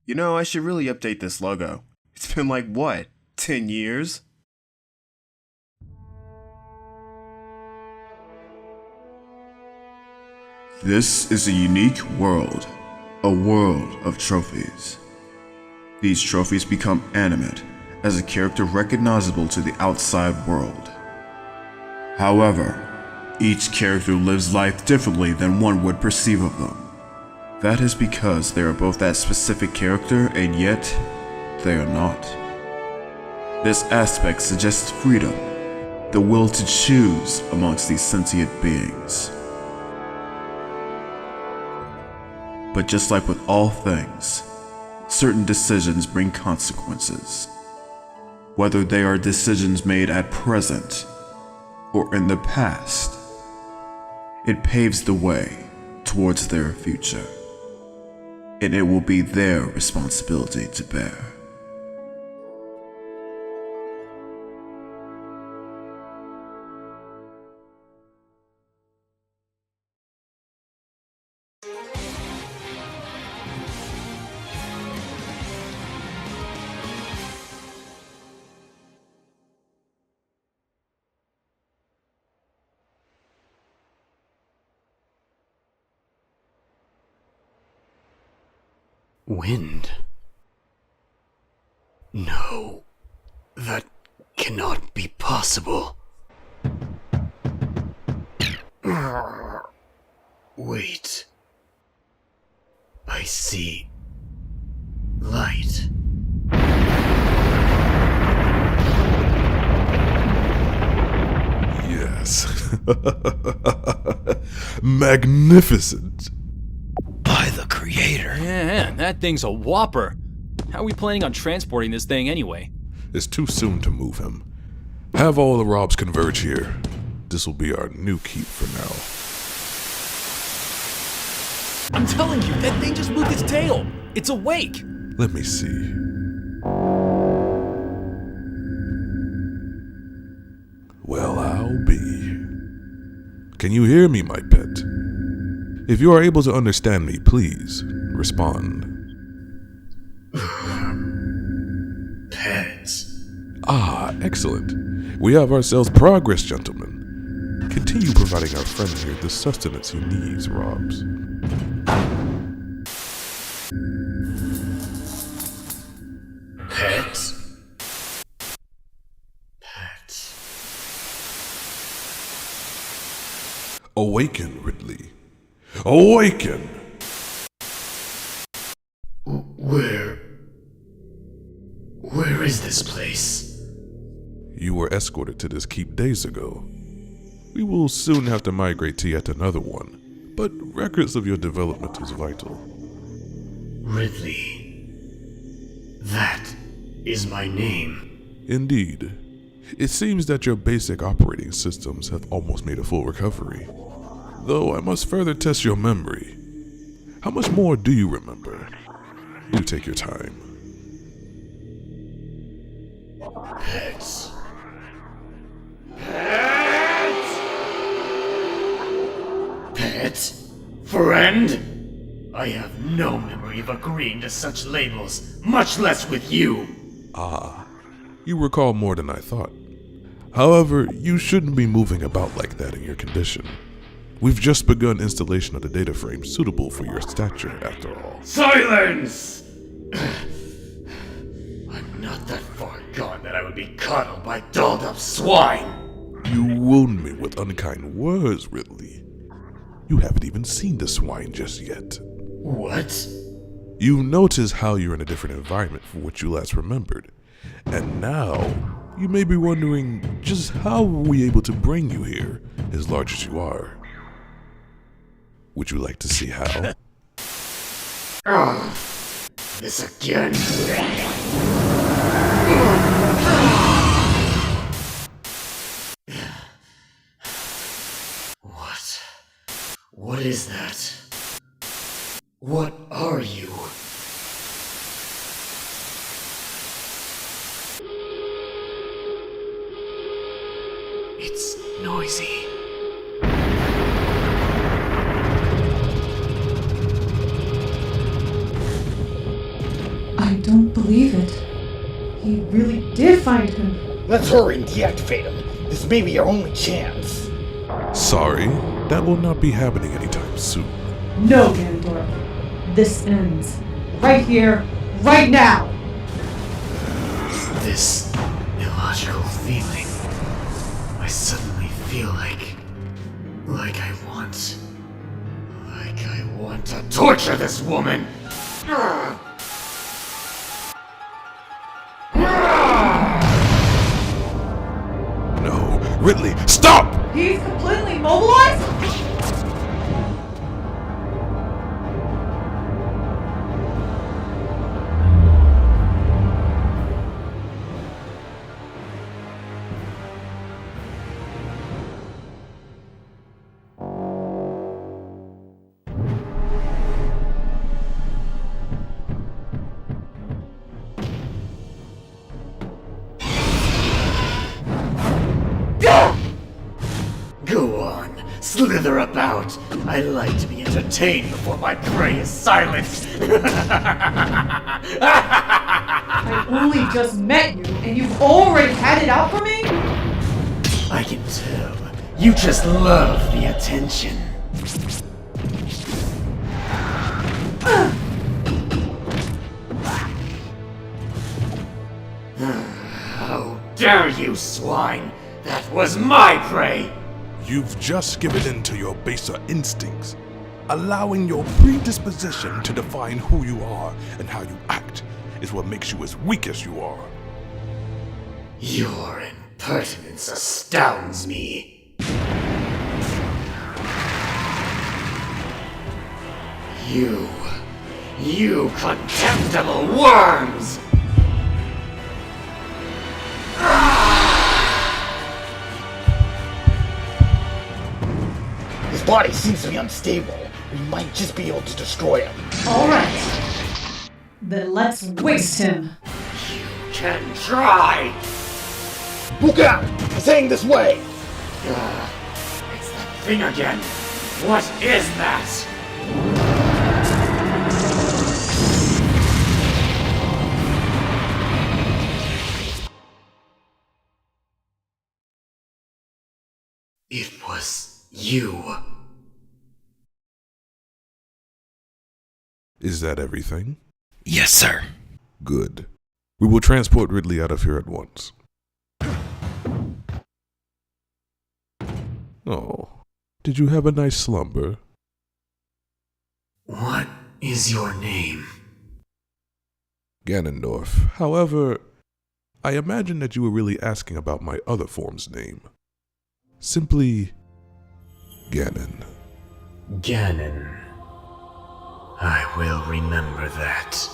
You know, I should really update this logo. It's been like, what, 10 years? This is a unique world, a world of trophies. These trophies become animate as a character recognizable to the outside world. However, each character lives life differently than one would perceive of them. That is because they are both that specific character and yet they are not. This aspect suggests freedom, the will to choose amongst these sentient beings. But just like with all things, certain decisions bring consequences. Whether they are decisions made at present or in the past, it paves the way towards their future, and it will be their responsibility to bear. Wind? No, that cannot be possible. Wait. I see light. Yes. Magnificent. By the creator. Man, that thing's a whopper. How are we planning on transporting this thing anyway? It's too soon to move him. Have all the Robs converge here. This will be our new keep for now. I'm telling you, that thing just moved its tail. It's awake. Let me see. Well, I'll be. Can you hear me, my pet? If you are able to understand me, please respond. Pets. Ah, excellent. We have ourselves progress, gentlemen. Continue providing our friend here the sustenance he needs, Robs. Pets. Awaken, Ridley. Awaken! Where is this place? You were escorted to this keep days ago. We will soon have to migrate to yet another one, but records of your development is vital. Ridley. That is my name. Indeed. It seems that your basic operating systems have almost made a full recovery. Though I must further test your memory. How much more do you remember? Do take your time. Pets. Pet? Friend? I have no memory of agreeing to such labels, much less with you. Ah, you recall more than I thought. However, you shouldn't be moving about like that in your condition. We've just begun installation of the data frame suitable for your stature, after all. Silence! I'm not that far gone that I would be coddled by dolled-up swine. You wound me with unkind words, Ridley. You haven't even seen the swine just yet. What? You notice how you're in a different environment from what you last remembered. And now, you may be wondering just how were we able to bring you here, as large as you are. Would you like to see how? This again? What is that? What are you? It's noisy. I don't believe it. He really did find him. Let's hurry and deactivate him. This may be our only chance. Sorry, that will not be happening anytime soon. No, Ganondorf. This ends. Right here, right now! This illogical feeling. I suddenly feel like I want to torture this woman. No, Ridley, stop! He's completely immobilized? Go on, slither about. I like to be entertained before my prey is silenced. I only just met you, and you've already had it out for me? I can tell. You just love the attention. How dare you, swine! That was my prey! You've just given in to your baser instincts, allowing your predisposition to define who you are and how you act is what makes you as weak as you are. Your impertinence astounds me. You contemptible worms! His body seems to be unstable. We might just be able to destroy him. Alright. Then let's waste him. You can try! Look out! He's heading this way! It's that thing again. What is that? It was you. Is that everything? Yes, sir. Good. We will transport Ridley out of here at once. Oh, did you have a nice slumber? What is your name? Ganondorf. However, I imagine that you were really asking about my other form's name. Simply, Ganon. Ganon. I will remember that.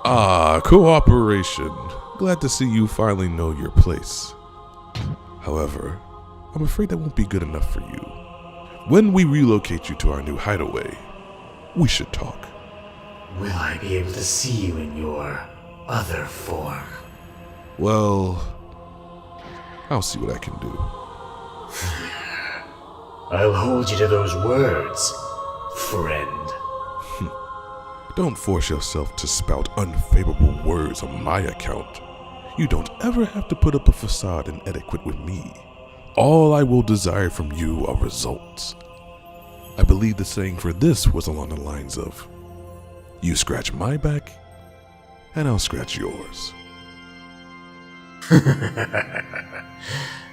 Ah, cooperation. Glad to see you finally know your place. However, I'm afraid that won't be good enough for you. When we relocate you to our new hideaway, we should talk. Will I be able to see you in your other form? Well, I'll see what I can do. I'll hold you to those words, friend. Don't force yourself to spout unfavorable words on my account. You don't ever have to put up a facade and etiquette with me. All I will desire from you are results. I believe the saying for this was along the lines of, you scratch my back, and I'll scratch yours.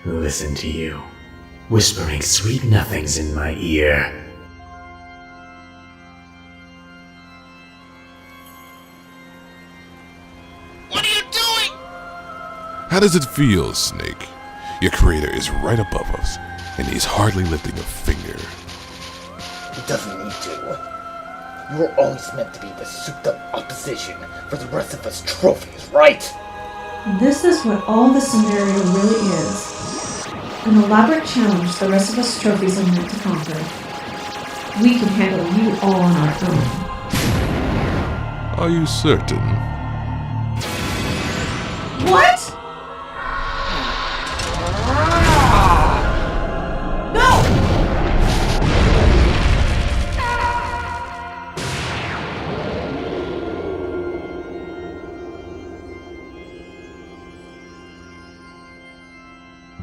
Listen to you, whispering sweet nothings in my ear. What are you doing? How does it feel, Snake? Your creator is right above us, and he's hardly lifting a finger. He doesn't need to. You were always meant to be the souped-up opposition for the rest of us trophies, right? This is what all this scenario really is. An elaborate challenge the rest of us trophies are meant to conquer. We can handle you all on our own. Are you certain? What? No!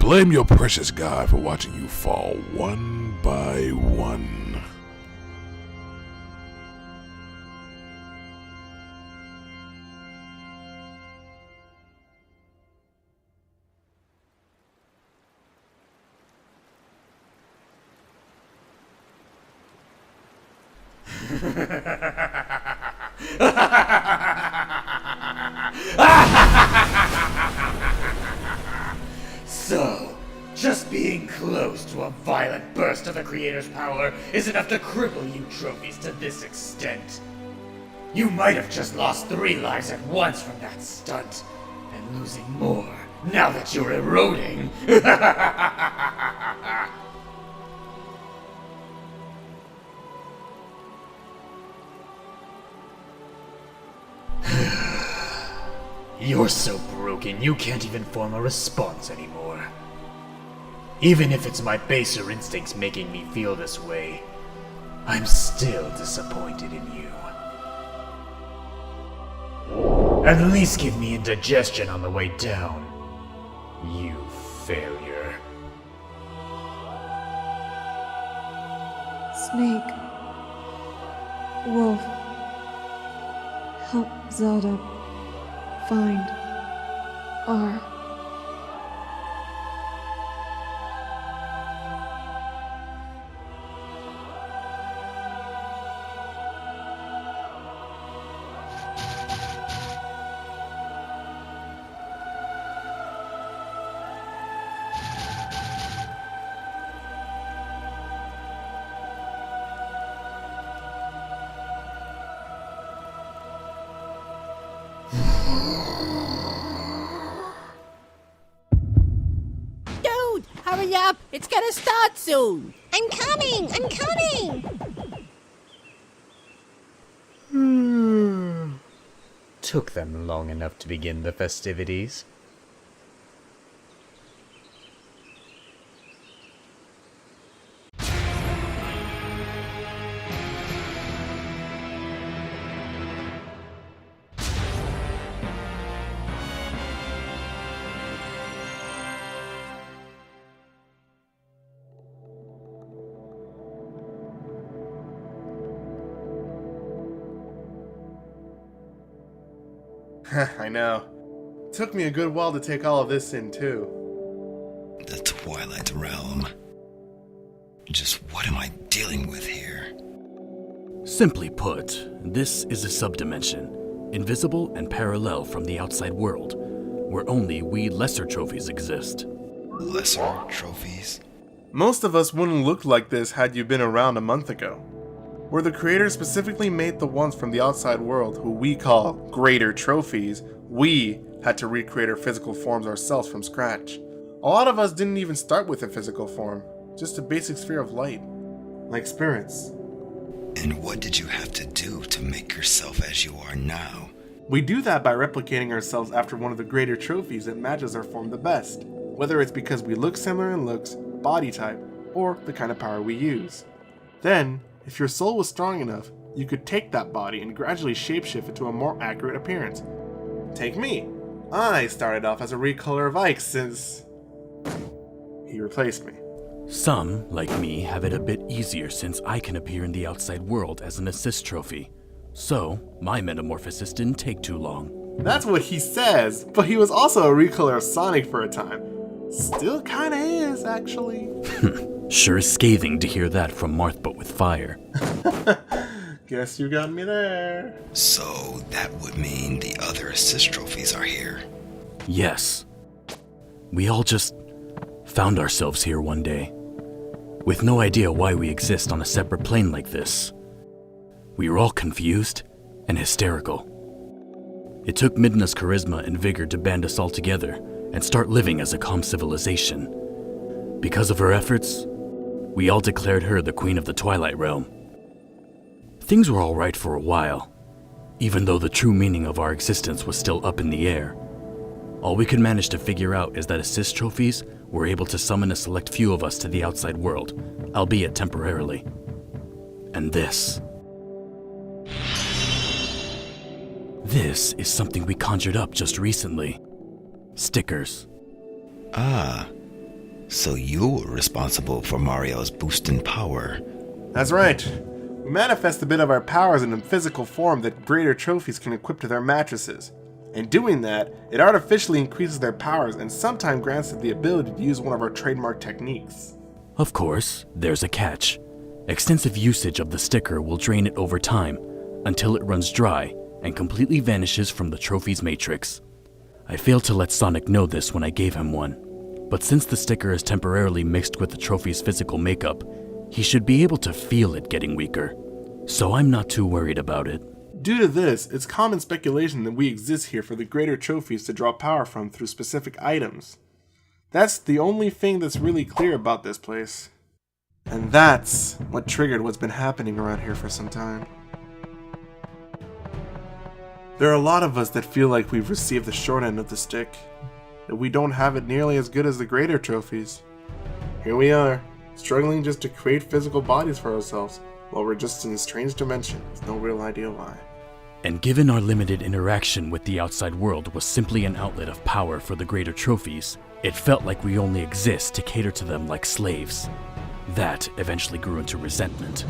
blame your precious God for watching you fall one by one. So, just being close to a violent burst of the Creator's power is enough to cripple you trophies to this extent. You might have just lost 3 lives at once from that stunt, and losing more now that you're eroding. You're so broken you can't even form a response anymore. Even if it's my baser instincts making me feel this way, I'm still disappointed in you. At least give me indigestion on the way down, you failure. Snake. Wolf. Help Zelda find our... Dude, hurry up! It's gonna start soon! I'm coming! I'm coming! Took them long enough to begin the festivities. I know. Took me a good while to take all of this in, too. The Twilight Realm. Just what am I dealing with here? Simply put, this is a subdimension, invisible and parallel from the outside world, where only we lesser trophies exist. Lesser trophies? Most of us wouldn't look like this had you been around a month ago. Where the creator specifically made the ones from the outside world who we call greater trophies, we had to recreate our physical forms ourselves from scratch. A lot of us didn't even start with a physical form, just a basic sphere of light, like spirits. And what did you have to do to make yourself as you are now? We do that by replicating ourselves after one of the greater trophies that matches our form the best, whether it's because we look similar in looks, body type, or the kind of power we use. Then, if your soul was strong enough, you could take that body and gradually shapeshift into a more accurate appearance. Take me. I started off as a recolor of Ike since he replaced me. Some, like me, have it a bit easier since I can appear in the outside world as an assist trophy. So, my metamorphosis didn't take too long. That's what he says, but he was also a recolor of Sonic for a time. Still kinda is, actually. Sure is scathing to hear that from Marthbot with fire. Guess you got me there. So that would mean the other assist trophies are here. Yes. We all just found ourselves here one day, with no idea why we exist on a separate plane like this. We were all confused and hysterical. It took Midna's charisma and vigor to band us all together and start living as a calm civilization. Because of her efforts, we all declared her the Queen of the Twilight Realm. Things were all right for a while, even though the true meaning of our existence was still up in the air. All we could manage to figure out is that assist trophies were able to summon a select few of us to the outside world, albeit temporarily. And this is something we conjured up just recently. Stickers. Ah, So you were responsible for Mario's boost in power. That's right. We manifest a bit of our powers in a physical form that greater trophies can equip to their mattresses. In doing that, it artificially increases their powers and sometimes grants them the ability to use one of our trademark techniques. Of course, there's a catch. Extensive usage of the sticker will drain it over time, until it runs dry and completely vanishes from the trophy's matrix. I failed to let Sonic know this when I gave him one, but since the sticker is temporarily mixed with the trophy's physical makeup, he should be able to feel it getting weaker, so I'm not too worried about it. Due to this, it's common speculation that we exist here for the greater trophies to draw power from through specific items. That's the only thing that's really clear about this place. And that's what triggered what's been happening around here for some time. There are a lot of us that feel like we've received the short end of the stick, that we don't have it nearly as good as the greater trophies. Here we are, struggling just to create physical bodies for ourselves, while we're just in a strange dimension with no real idea why. And given our limited interaction with the outside world was simply an outlet of power for the greater trophies, it felt like we only exist to cater to them like slaves. That eventually grew into resentment.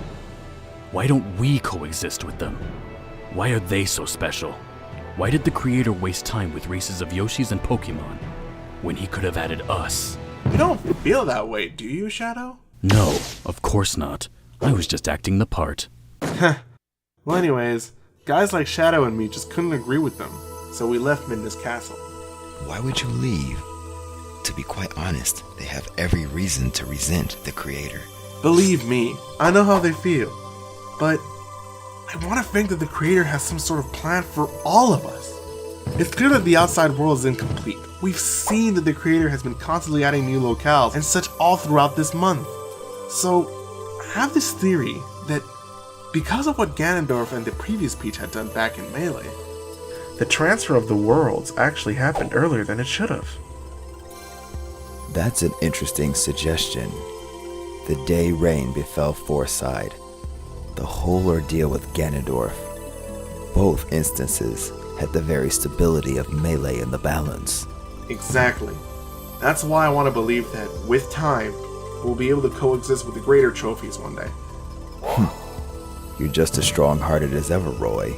Why don't we coexist with them? Why are they so special? Why did the creator waste time with races of Yoshis and Pokemon when he could have added us? You don't feel that way, do you, Shadow? No, of course not. I was just acting the part. Well anyways, guys like Shadow and me just couldn't agree with them, so we left Midna's castle. Why would you leave? To be quite honest, they have every reason to resent the creator. Believe me, I know how they feel, but I want to think that the creator has some sort of plan for all of us. It's clear that the outside world is incomplete. We've seen that the creator has been constantly adding new locales and such all throughout this month. So, I have this theory that because of what Ganondorf and the previous Peach had done back in Melee, the transfer of the worlds actually happened earlier than it should have. That's an interesting suggestion. The day rain befell Forside. The whole ordeal with Ganondorf. Both instances had the very stability of Melee in the balance. Exactly. That's why I want to believe that, with time, we'll be able to coexist with the greater trophies one day. You're just as strong-hearted as ever, Roy.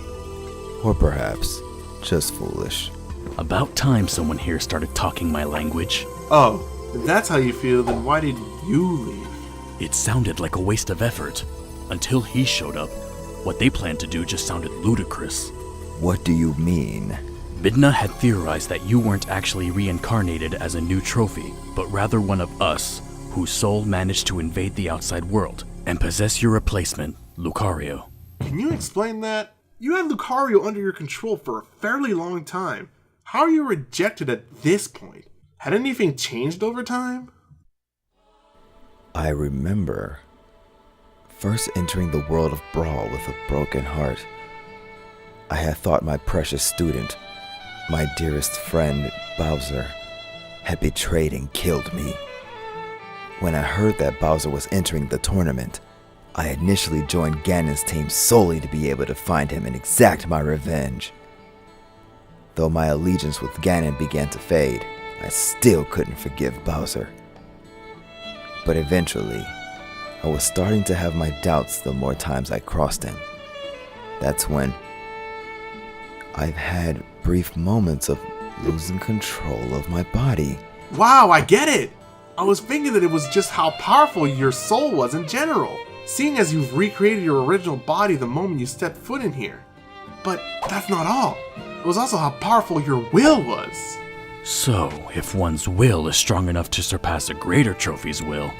Or perhaps, just foolish. About time someone here started talking my language. Oh, if that's how you feel, then why did you leave? It sounded like a waste of effort. Until he showed up, what they planned to do just sounded ludicrous. What do you mean? Midna had theorized that you weren't actually reincarnated as a new trophy, but rather one of us, whose soul managed to invade the outside world and possess your replacement, Lucario. Can you explain that? You had Lucario under your control for a fairly long time. How are you rejected at this point? Had anything changed over time? I remember first entering the world of Brawl with a broken heart. I had thought my precious student, my dearest friend, Bowser, had betrayed and killed me. When I heard that Bowser was entering the tournament, I initially joined Ganon's team solely to be able to find him and exact my revenge. Though my allegiance with Ganon began to fade, I still couldn't forgive Bowser. But eventually, I was starting to have my doubts the more times I crossed him. That's when I've had brief moments of losing control of my body. Wow, I get it! I was thinking that it was just how powerful your soul was in general, seeing as you've recreated your original body the moment you stepped foot in here. But that's not all. It was also how powerful your will was. So, if one's will is strong enough to surpass a greater trophy's will,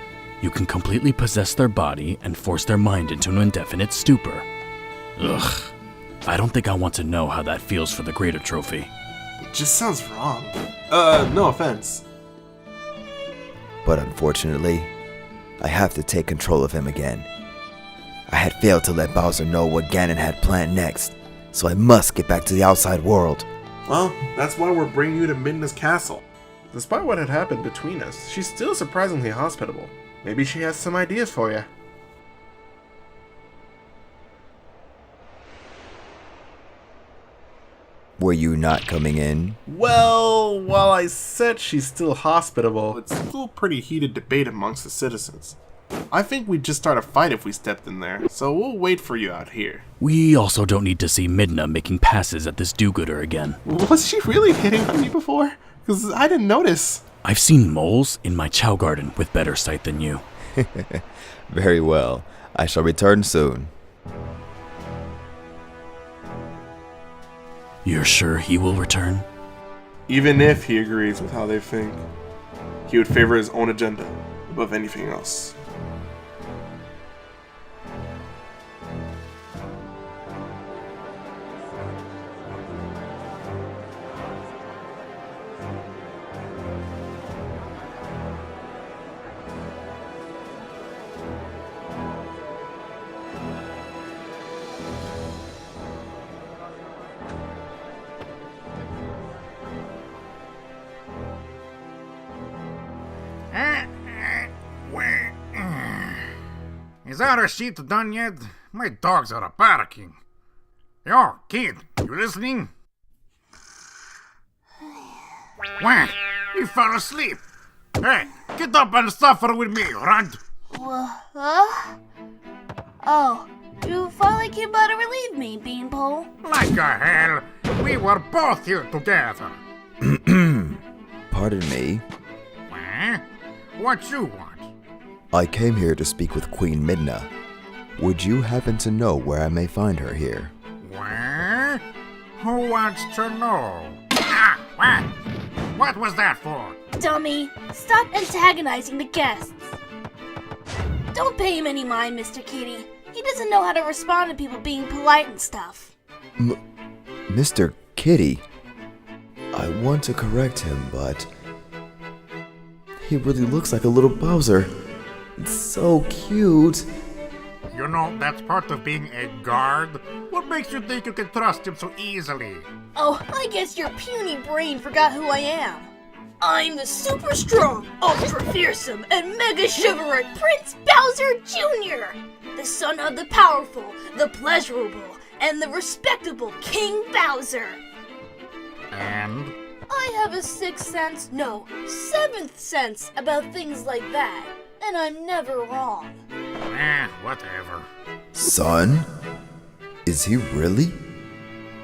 you can completely possess their body and force their mind into an indefinite stupor. Ugh. I don't think I want to know how that feels for the greater trophy. It just sounds wrong. No offense. But unfortunately, I have to take control of him again. I had failed to let Bowser know what Ganon had planned next, so I must get back to the outside world. Well, that's why we're bringing you to Midna's castle. Despite what had happened between us, she's still surprisingly hospitable. Maybe she has some ideas for you. Were you not coming in? Well, while I said she's still hospitable, it's still pretty heated debate amongst the citizens. I think we'd just start a fight if we stepped in there, so we'll wait for you out here. We also don't need to see Midna making passes at this do-gooder again. Was she really hitting on me before? Because I didn't notice. I've seen moles in my chow garden with better sight than you. Very well. I shall return soon. You're sure he will return? Even if he agrees with how they think, he would favor his own agenda above anything else. Is our shit done yet? My dogs are barking. Yo, kid, you listening? What? You fell asleep. Hey, get up and suffer with me, Runt. Huh? Oh, you finally came by to relieve me, Beanpole. Like a hell, we were both here together. Pardon me. What you want? I came here to speak with Queen Midna. Would you happen to know where I may find her here? What? Who wants to know? Ah, what? What was that for? Dummy, stop antagonizing the guests. Don't pay him any mind, Mr. Kitty. He doesn't know how to respond to people being polite and stuff. Mr. Kitty? I want to correct him, but he really looks like a little Bowser. It's so cute. You know, that's part of being a guard. What makes you think you can trust him so easily? Oh, I guess your puny brain forgot who I am. I'm the super strong, ultra fearsome, and mega chivalric Prince Bowser Jr., the son of the powerful, the pleasurable, and the respectable King Bowser. And? I have a sixth sense, no, seventh sense about things like that, and I'm never wrong. Whatever. Son? Is he really?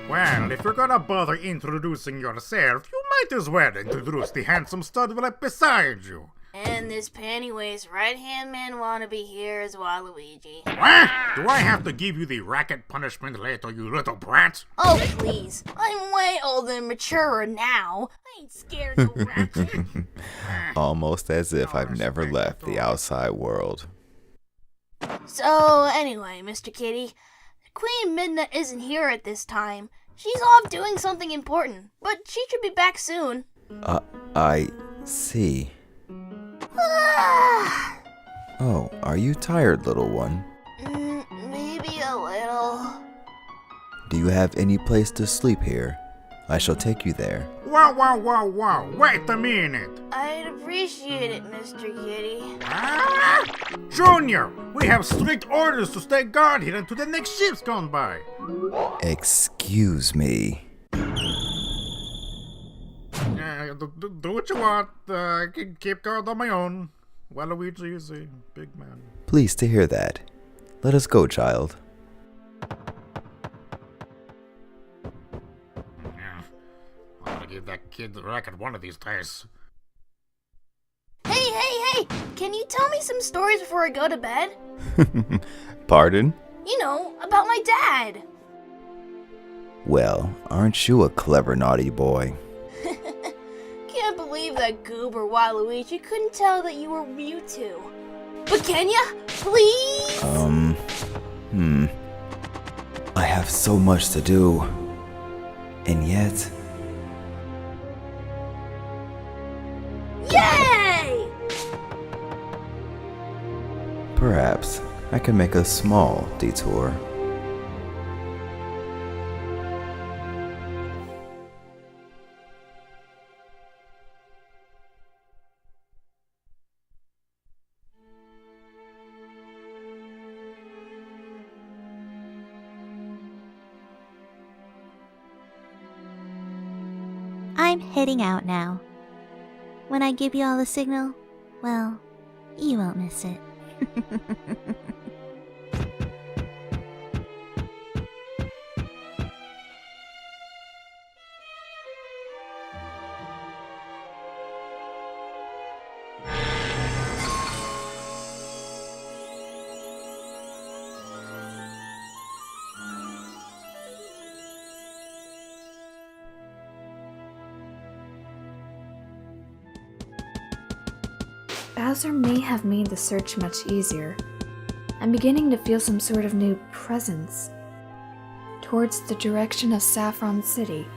Well, if you're gonna bother introducing yourself, you might as well introduce the handsome stud right beside you. And this pantywaist right-hand man wannabe here is Waluigi. What? Do I have to give you the racket punishment later, you little brat? Oh, please. I'm way older and maturer now. I ain't scared of no racket. Almost as if I've never left the outside world. So, anyway, Mr. Kitty, Queen Midna isn't here at this time. She's off doing something important, but she should be back soon. I see. Oh, are you tired, little one? Maybe a little. Do you have any place to sleep here? I shall take you there. Wow. Wait a minute. I'd appreciate it, Mr. Kitty. Junior, we have strict orders to stay guard here until the next ship's gone by. Excuse me. Do what you want. I can keep guard on my own. Waluigi is a big man. Pleased to hear that. Let us go, child. I'm gonna give that kid the racket one of these days. Hey! Can you tell me some stories before I go to bed? Pardon? You know, about my dad. Well, aren't you a clever naughty boy? Can't believe that goober Waluigi couldn't tell that you were Mewtwo. But can ya? Please? I have so much to do. And yet... Yay! Perhaps I can make a small detour. I'm heading out now. When I give you all the signal, well, you won't miss it. Bowser may have made the search much easier. I'm beginning to feel some sort of new presence towards the direction of Saffron City.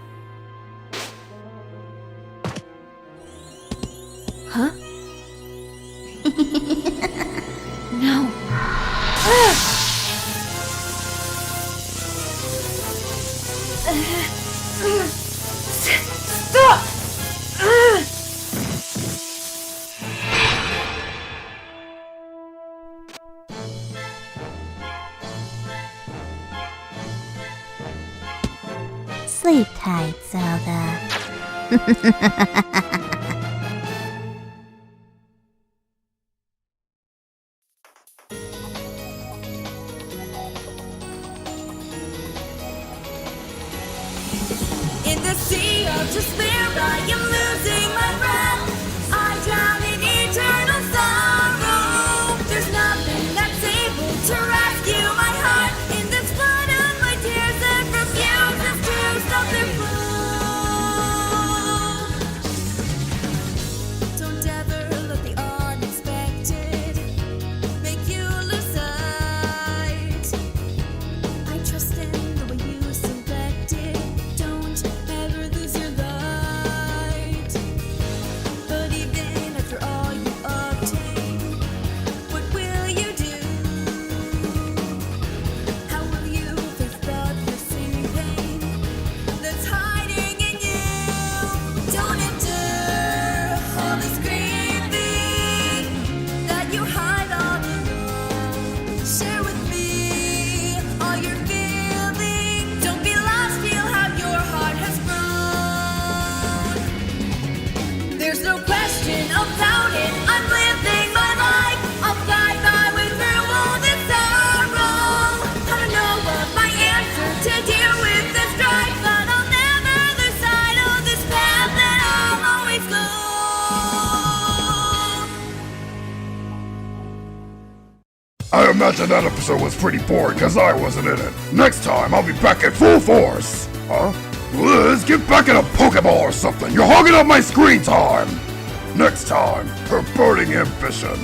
Huh? No. Stop! Sleep tight, Zelda. In the sea of despair, I am losing my breath. I drown in eternal sorrow. There's nothing that's able to rescue my heart in this flood of my tears that refuses to stop their flow. Don't ever let the unexpected make you lose sight. I trust in the way you selected. Don't ever lose your light. But even after all you obtain, what will you do? How will you face the piercing pain that's hiding in you? Don't endure all this grieving that you hide all alone. Share with me all your feelings. Don't be lost, feel how your heart has grown. There's no question about it, I'm living my life. I'll fight my way through all this sorrow. I don't know what my answer to deal with this strife, but I'll never lose sight of this path that I'll always go. I imagine that episode was pretty boring because I wasn't in it. Next time, I'll be back in full force. Huh? Liz, get back in a Pokeball or something. You're hogging up my screen time. Next time, her burning ambition.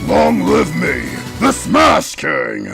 Long live me, the Smash King.